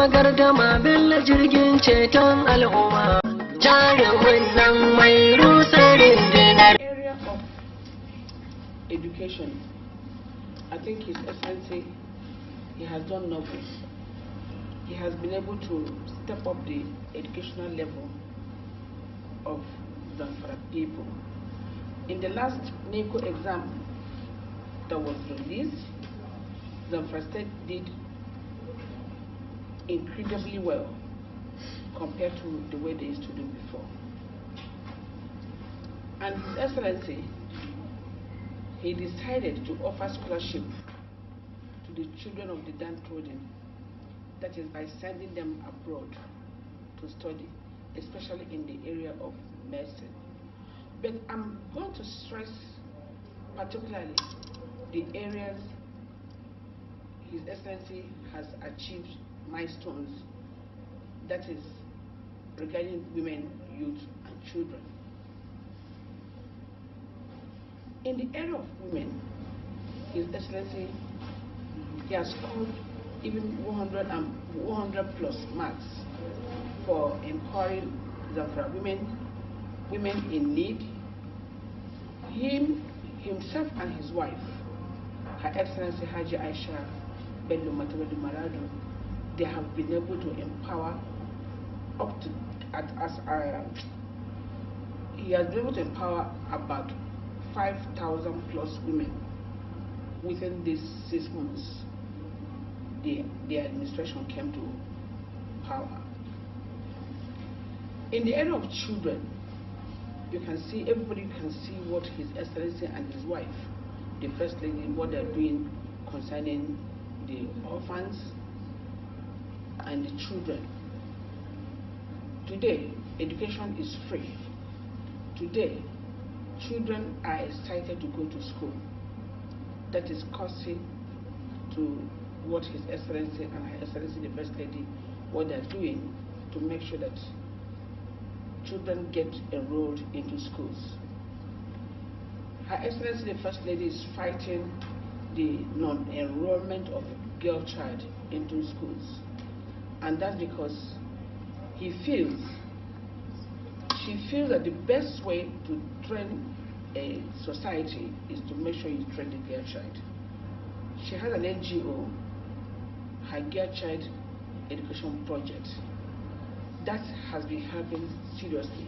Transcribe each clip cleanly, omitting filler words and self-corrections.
gardama Bello jirgin ceton al'umma jarumin nan mai rusa rundunar. Area of education, I think His Excellency, he has done nothing. He has been able to step up the educational level of Zamfara people. In the last NECO exam that was released, Zamfara State did incredibly well compared to the way they used to do before. And His Excellency, he decided to offer scholarship to the children of the downtrodden, that is by sending them abroad to study, especially in the area of medicine. But I'm going to stress particularly the areas His Excellency has achieved milestones, that is regarding women, youth, and children. In the area of women, His Excellency, he has scored even 100 plus marks for empowering Zamfara women in need. Himself and his wife, Her Excellency Haji Aisha Bello Matawalle Maradun, they have been able to empower he has been able to empower about 5,000 plus women within these 6 months the administration came to power. In the area of children, you can see, everybody can see what His Excellency and his wife, the First Lady, what they're doing concerning the orphans and the children. Today, education is free. Today, children are excited to go to school. That is causing to what His Excellency and Her Excellency, the First Lady, what they're doing to make sure that children get enrolled into schools. Her Excellency, the First Lady, is fighting the non-enrollment of girl child into schools. And that's because she feels that the best way to train a society is to make sure you train the girl child. She has an NGO, her Girl Child Education Project, that has been helping seriously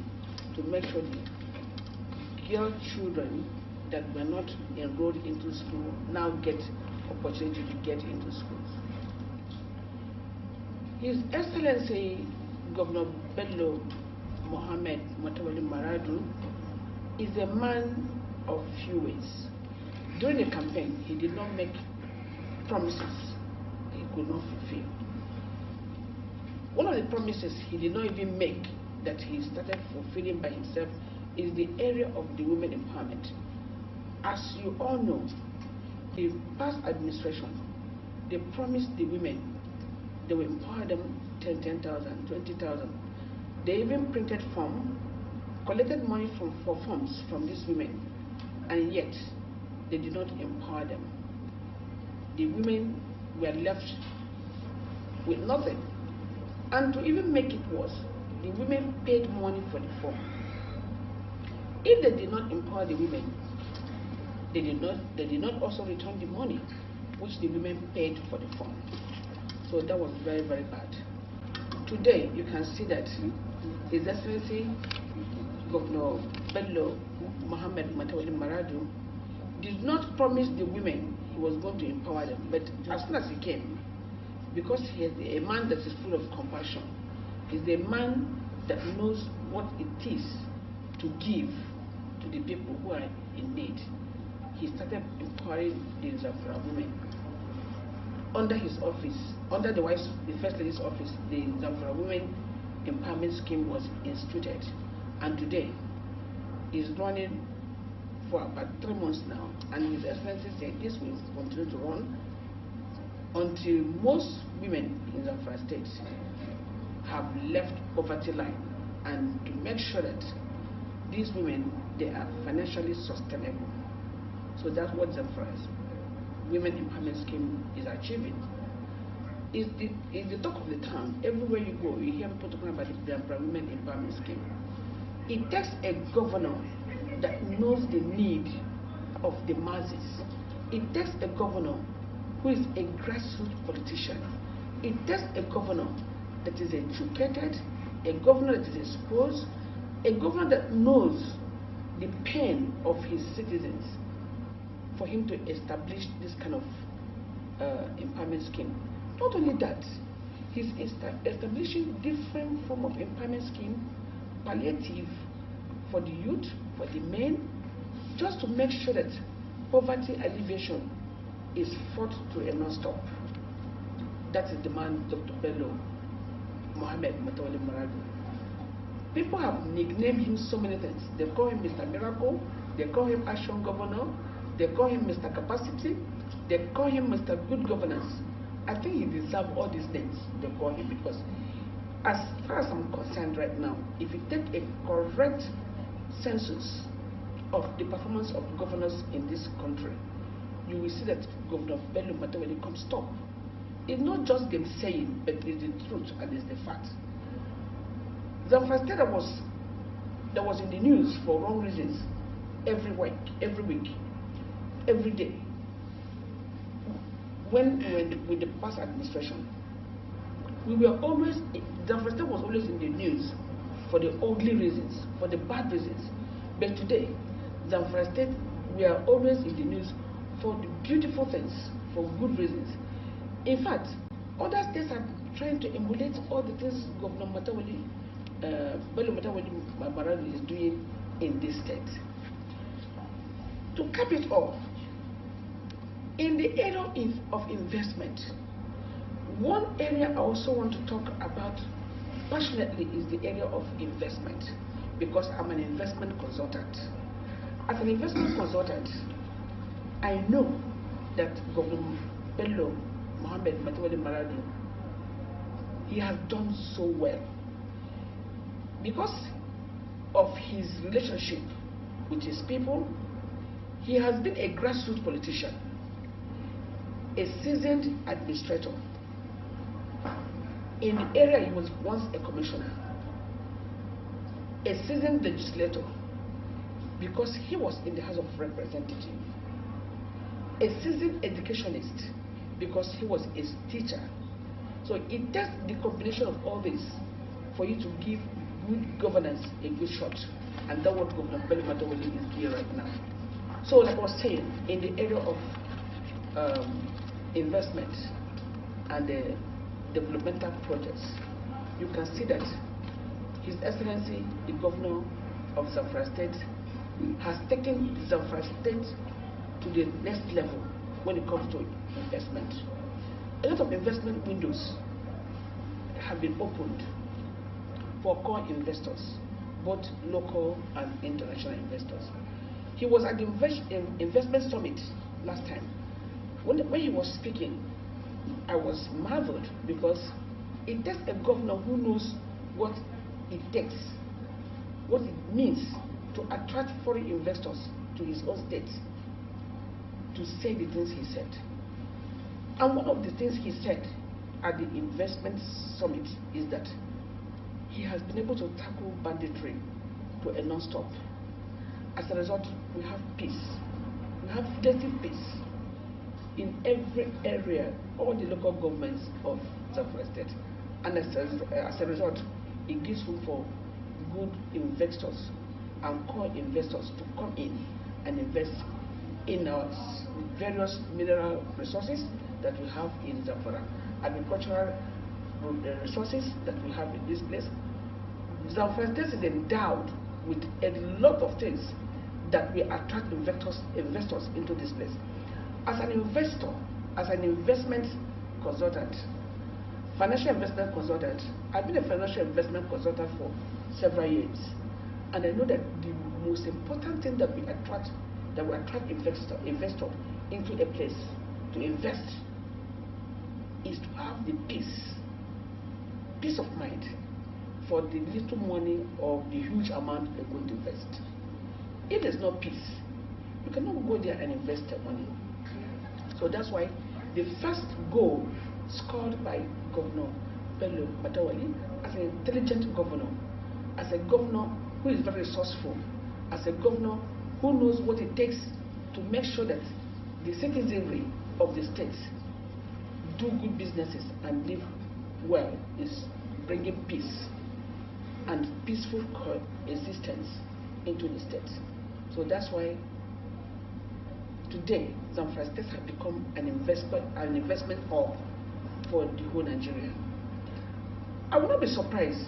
to make sure the girl children that were not enrolled into school now get opportunity to get into schools. His Excellency Governor Bello Mohammed Matawalle Maradun is a man of few ways. During the campaign, he did not make promises he could not fulfill. One of the promises he did not even make that he started fulfilling by himself is the area of the women empowerment. As you all know, the past administration, they promised the women they will empower them 10,000, 20,000. They even printed forms, collected money for forms from these women, and yet they did not empower them. The women were left with nothing. And to even make it worse, the women paid money for the form. If they did not empower the women, they did not also return the money which the women paid for the form. So that was very, very bad. Today, you can see that His Excellency Governor Bello Mohammed Matawalle Maradun did not promise the women he was going to empower them, but as soon as he came, because he is a man that is full of compassion, he's a man that knows what it is to give to the people who are in need. He started empowering the Zamfara women. Under his office, under the First Lady's office, the Zamfara Women Empowerment Scheme was instituted, and today is running for about 3 months now, and His Excellency said this will continue to run until most women in Zamfara State have left poverty line, and to make sure that these women, they are financially sustainable. So that's what Zamfara's Women Empowerment Scheme is achieving. is the talk of the town. Everywhere you go, you hear people talking about the Women Empowerment Scheme. It takes a governor that knows the need of the masses. It takes a governor who is a grassroots politician. It takes a governor that is educated, a governor that is exposed, a governor that knows the pain of his citizens for him to establish this kind of empowerment scheme. Not only that, he's establishing different form of empowerment scheme, palliative for the youth, for the men, just to make sure that poverty alleviation is fought to a non-stop. That is the man, Dr. Bello, Matawalle Maradun. People have nicknamed him so many things. They call him Mr. Miracle, they call him Action Governor, they call him Mr. Capacity, they call him Mr. Good Governance. I think he deserves all these names they call him, because as far as I'm concerned right now, if you take a correct census of the performance of governors in this country, you will see that Governor Bello Matawalle comes top. It's not just them saying, but it's the truth and it's the fact. Zamfara State that was in the news for wrong reasons every week, every day. When we were with the past administration, we were always, Zamfara State was always in the news for the ugly reasons, for the bad reasons. But today, Zamfara State, we are always in the news for the beautiful things, for good reasons. In fact, other states are trying to emulate all the things Governor Matawalle, Bello Matawalle Maradun is doing in this state. To cap it off, in the area of investment, one area I also want to talk about passionately is the area of investment, because I'm an investment consultant. As an investment consultant, I know that Governor Bello Matawalle Maradun, he has done so well because of his relationship with his people. He has been a grassroots politician, a seasoned administrator. In the area, he was once a commissioner, a seasoned legislator, because he was in the House of Representatives, a seasoned educationist, because he was a teacher. So it takes the combination of all this for you to give good governance a good shot, and that's what Governor Bello Matawalle is doing right now. So like I was saying, in the area of investment and developmental projects, you can see that His Excellency, the Governor of Zamfara State, has taken Zamfara State to the next level when it comes to investment. A lot of investment windows have been opened for core investors, both local and international investors. He was at the investment summit last time. When he was speaking, I was marveled, because it takes a governor who knows what it takes, what it means to attract foreign investors to his own state, to say the things he said. And one of the things he said at the investment summit is that he has been able to tackle banditry to a non-stop. As a result, we have peace. We have relative peace in every area, all the local governments of Zamfara State. And as a result, it gives room for good investors and core investors to come in and invest in our various mineral resources that we have in Zamfara, agricultural resources that we have in this place. Zamfara State is endowed with a lot of things that will attract investors into this place. As an investor, as an investment consultant, financial investment consultant, I've been a financial investment consultant for several years, and I know that the most important thing that will attract investor into a place to invest is to have the peace of mind for the little money or the huge amount they're going to invest. If there's no peace, you cannot go there and invest the money. So that's why the first goal scored by Governor Bello Matawalle as an intelligent governor, as a governor who is very resourceful, as a governor who knows what it takes to make sure that the citizenry of the state do good businesses and live well, is bringing peace and peaceful coexistence into the state. So that's why today Zamfara State has become an investment hub for the whole Nigeria. I will not be surprised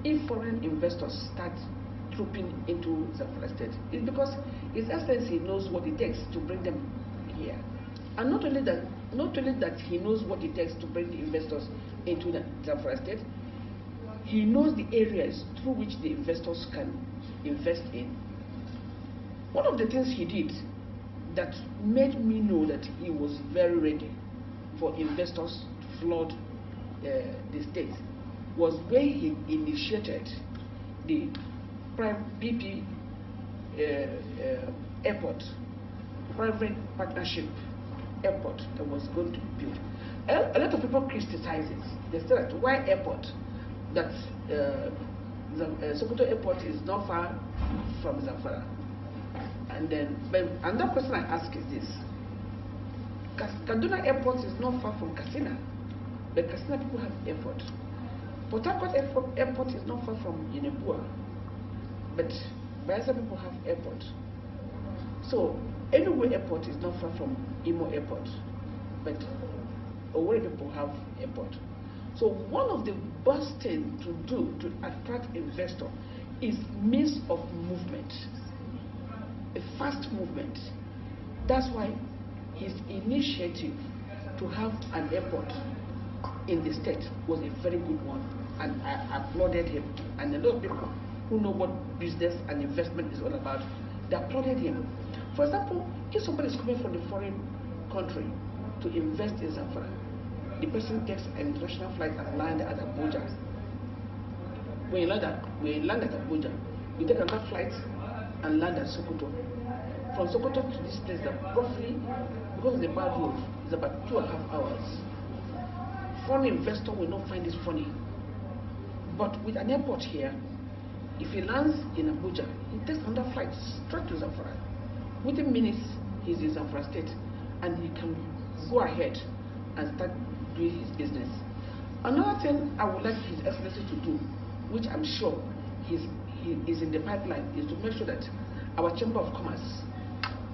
if foreign investors start trooping into Zamfara State. It's because His Excellency knows what it takes to bring them here. And not only that he knows what it takes to bring the investors into the Zamfara State, he knows the areas through which the investors can invest in. One of the things he did that made me know that he was very ready for investors to flood the state was when he initiated the BP airport, private partnership airport that was going to be built. A lot of people criticize it. They say that why airport? That Sokoto airport is not far from Zamfara. And then, but another question I ask is this: Kaduna airport is not far from Katsina, but Katsina people have airport. Port Harcourt airport is not far from Yenebua, but Bayelsa people have airport. So Enugu airport is not far from Imo airport, but Owerri people have airport. So one of the best things to do to attract investor is means of movement, a fast movement. That's why his initiative to have an airport in the state was a very good one, and I applauded him. And a lot of people who know what business and investment is all about, they applauded him. For example, if somebody is coming from a foreign country to invest in Zamfara, the person takes an international flight and land at Abuja. When you land at Abuja, you take another flight and land at Sokoto. From Sokoto to this place, that roughly, because of the bad road, is about 2.5 hours. Foreign investor will not find this funny. But with an airport here, if he lands in Abuja, he takes another flight straight to Zamfara. Within minutes, he's in Zamfara State, and he can go ahead and start doing his business. Another thing I would like His Excellency to do, which I'm sure he is in the pipeline, is to make sure that our Chamber of Commerce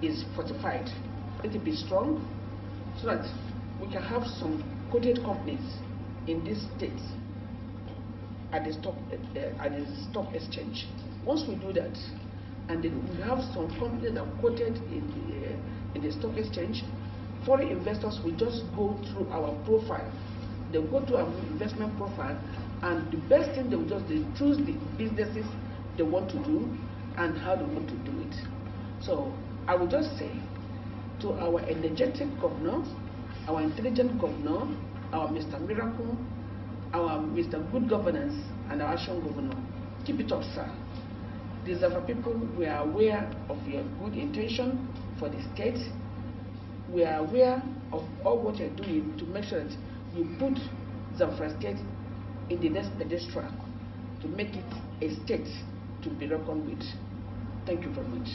is fortified. Let it be strong, so that we can have some quoted companies in this state at the stock exchange. Once we do that, and then we have some companies that are quoted in the stock exchange, foreign investors will just go through our profile. They will go to our investment profile, and the best thing they will just do is choose the businesses they want to do and how they want to do it. So I will just say to our energetic governor, our intelligent governor, our Mr. Miracle, our Mr. Good Governance, and our Action Governor, keep it up, sir. These are people, we are aware of your good intention for the state. We are aware of all what you're doing to make sure that you put Zamfara State in the next pedestal to make it a state to be reckoned with. Thank you very much.